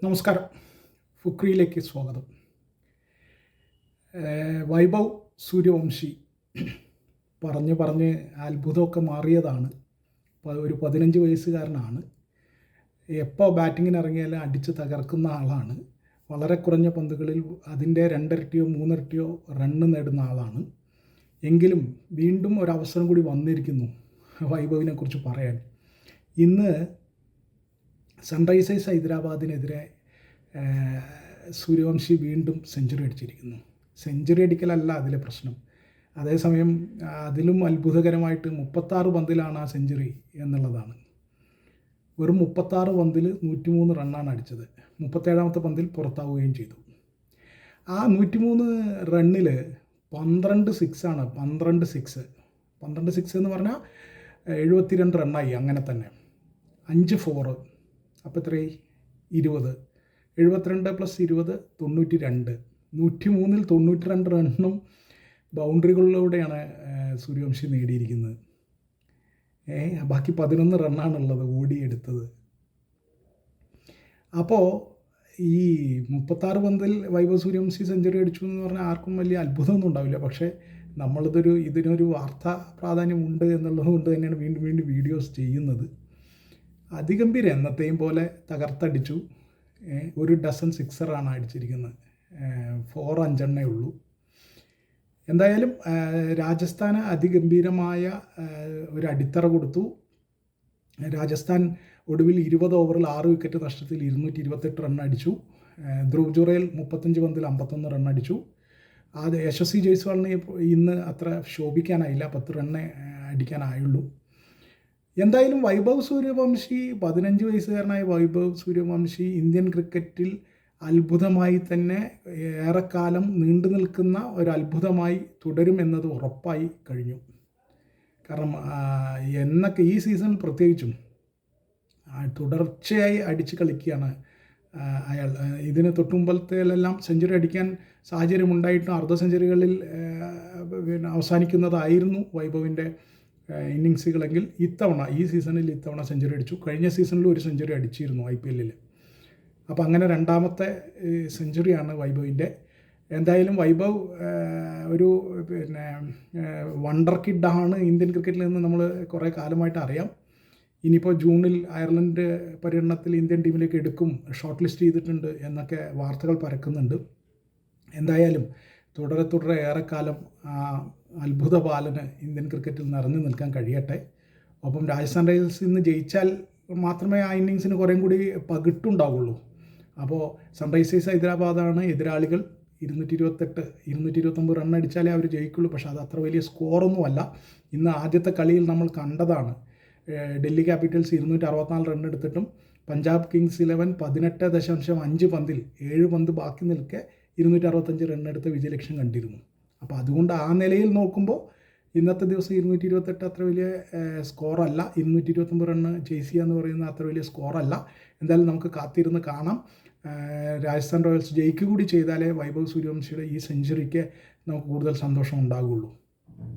നമസ്കാരം. ഫുക്രിയിലേക്ക് സ്വാഗതം. വൈഭവ് സൂര്യവംശി പറഞ്ഞ് അത്ഭുതമൊക്കെ മാറിയതാണ്. ഒരു 15 വയസ്സുകാരനാണ്. എപ്പോൾ ബാറ്റിങ്ങിന് ഇറങ്ങിയാലും അടിച്ച് തകർക്കുന്ന ആളാണ്. വളരെ കുറഞ്ഞ പന്തുകളിൽ അതിൻ്റെ 2 ഇരട്ടിയോ 3 ഇരട്ടിയോ റണ്ണ് നേടുന്ന ആളാണ്. എങ്കിലും വീണ്ടും ഒരവസരം കൂടി വന്നിരിക്കുന്നു വൈഭവിനെ കുറിച്ച് പറയാൻ. ഇന്ന് സൺറൈസേഴ്സ് ഹൈദരാബാദിനെതിരെ സൂര്യവംശി വീണ്ടും സെഞ്ചുറി അടിച്ചിരിക്കുന്നു. സെഞ്ചുറി അടിക്കലല്ല അതിലെ പ്രശ്നം. അതേസമയം അതിലും അത്ഭുതകരമായിട്ട് 36 പന്തിലാണ് ആ സെഞ്ചുറി എന്നുള്ളതാണ്. വെറും 36 പന്തിൽ 103 റണ്ണാണ് അടിച്ചത്. 37ാമത്തെ പന്തിൽ പുറത്താവുകയും ചെയ്തു. ആ 103 റണ്ണിൽ 12 സിക്സാണ്. 12 സിക്സ് എന്ന് പറഞ്ഞാൽ 72 റണ്ണായി. അങ്ങനെ തന്നെ 5 4. അപ്പോൾ എത്രയായി? 20. 72 + 20 92. 103-ൽ 92 റണ്ണും ബൗണ്ടറികളിലൂടെയാണ് സൂര്യവംശി നേടിയിരിക്കുന്നത്. ബാക്കി 11 റണ്ണാണുള്ളത് ഓടിയെടുത്തത്. അപ്പോൾ ഈ 36 പന്തിൽ വൈഭവ് സൂര്യവംശി സെഞ്ചുറി അടിച്ചു എന്ന് പറഞ്ഞാൽ ആർക്കും വലിയ അത്ഭുതമൊന്നും ഉണ്ടാവില്ല. പക്ഷേ ഇതിനൊരു വാർത്താ പ്രാധാന്യമുണ്ട് എന്നുള്ളത് കൊണ്ട് തന്നെയാണ് വീണ്ടും വീഡിയോസ് ചെയ്യുന്നത്. അതിഗംഭീരം. എന്നത്തെയും പോലെ തകർത്തടിച്ചു. ഒരു ഡസൻ സിക്സറാണ് അടിച്ചിരിക്കുന്നത്. 4 5 ഉള്ളൂ. എന്തായാലും രാജസ്ഥാന് അതിഗംഭീരമായ ഒരു അടിത്തറ കൊടുത്തു. രാജസ്ഥാൻ ഒടുവിൽ 20 ഓവറിൽ 6 വിക്കറ്റ് നഷ്ടത്തിൽ 228 റൺ അടിച്ചു. ധ്രുവ് ജുറേൽ 35 പന്തിൽ 51 റൺ അടിച്ചു. അത് യശസ്വി ജയ്സ്വാളിന് ഇന്ന് അത്ര ശോഭിക്കാനായില്ല. 10 റണ്ണേ അടിക്കാനായുള്ളൂ. എന്തായാലും വൈഭവ് സൂര്യവംശി 15 വയസ്സുകാരനായ വൈഭവ് സൂര്യവംശി ഇന്ത്യൻ ക്രിക്കറ്റിൽ അത്ഭുതമായി തന്നെ ഏറെക്കാലം നീണ്ടു നിൽക്കുന്ന ഒരു അത്ഭുതമായി തുടരുമെന്നത് ഉറപ്പായി കഴിഞ്ഞു. കാരണം എന്നൊക്കെ ഈ സീസണിൽ പ്രത്യേകിച്ചും തുടർച്ചയായി അടിച്ച് കളിക്കുകയാണ് അയാൾ. ഇതിന് തൊട്ടുമുമ്പത്തേലെല്ലാം സെഞ്ചുറി അടിക്കാൻ സാഹചര്യമുണ്ടായിട്ടും അർദ്ധ സെഞ്ചുറികളിൽ അവസാനിക്കുന്നതായിരുന്നു വൈഭവിൻ്റെ ഇന്നിങ്സുകളെങ്കിൽ ഈ സീസണിൽ സെഞ്ചുറി അടിച്ചു. കഴിഞ്ഞ സീസണിൽ ഒരു സെഞ്ചുറി അടിച്ചിരുന്നു IPL. അപ്പോൾ അങ്ങനെ 2ാമത്തെ സെഞ്ചുറിയാണ് വൈഭവിൻ്റെ. എന്തായാലും വൈഭവ് ഒരു വണ്ടർ കിഡാണ് ഇന്ത്യൻ ക്രിക്കറ്റിൽ നിന്ന് നമ്മൾ കുറേ കാലമായിട്ട് അറിയാം. ഇനിയിപ്പോൾ ജൂണിൽ അയർലൻഡ് പര്യടനത്തിൽ ഇന്ത്യൻ ടീമിലേക്ക് എടുക്കും, ഷോർട്ട് ലിസ്റ്റ് ചെയ്തിട്ടുണ്ട് എന്നൊക്കെ വാർത്തകൾ പരക്കുന്നുണ്ട്. എന്തായാലും തുടരെ ഏറെക്കാലം അത്ഭുത ബാലന് ഇന്ത്യൻ ക്രിക്കറ്റിൽ നിറഞ്ഞു നിൽക്കാൻ കഴിയട്ടെ. ഒപ്പം രാജസ്ഥാൻ റോയൽസ് ഇന്ന് ജയിച്ചാൽ മാത്രമേ ആ ഇന്നിങ്സിന് കുറേം കൂടി പകിട്ടുണ്ടാവുള്ളൂ. അപ്പോൾ സൺറൈസേഴ്സ് ഹൈദരാബാദാണ് എതിരാളികൾ. 229 റൺ അടിച്ചാലേ അവർ ജയിക്കുള്ളൂ. പക്ഷേ അത് അത്ര വലിയ സ്കോറൊന്നുമല്ല. ഇന്ന് ആദ്യത്തെ കളിയിൽ നമ്മൾ കണ്ടതാണ്. ഡൽഹി ക്യാപിറ്റൽസ് 264 റൺ എടുത്തിട്ടും പഞ്ചാബ് കിങ്സ് 11 18.5 പന്തിൽ 7 പന്ത് ബാക്കി നിൽക്കെ 265 റണ്ണെടുത്ത വിജയലക്ഷ്യം കണ്ടിരുന്നു. അപ്പോൾ അതുകൊണ്ട് ആ നിലയിൽ നോക്കുമ്പോൾ ഇന്നത്തെ ദിവസം 228 അത്ര വലിയ സ്കോറല്ല. 229 റണ്ണ് ചേസ് ചെയ്യുക എന്ന് പറയുന്നത് അത്ര വലിയ സ്കോറല്ല. എന്തായാലും നമുക്ക് കാത്തിരുന്ന് കാണാം. രാജസ്ഥാൻ റോയൽസ് ജയിക്കുക കൂടി ചെയ്താലേ വൈഭവ് സൂര്യവംശിയുടെ ഈ സെഞ്ചുറിക്ക് നമുക്ക് കൂടുതൽ സന്തോഷം ഉണ്ടാകുള്ളൂ.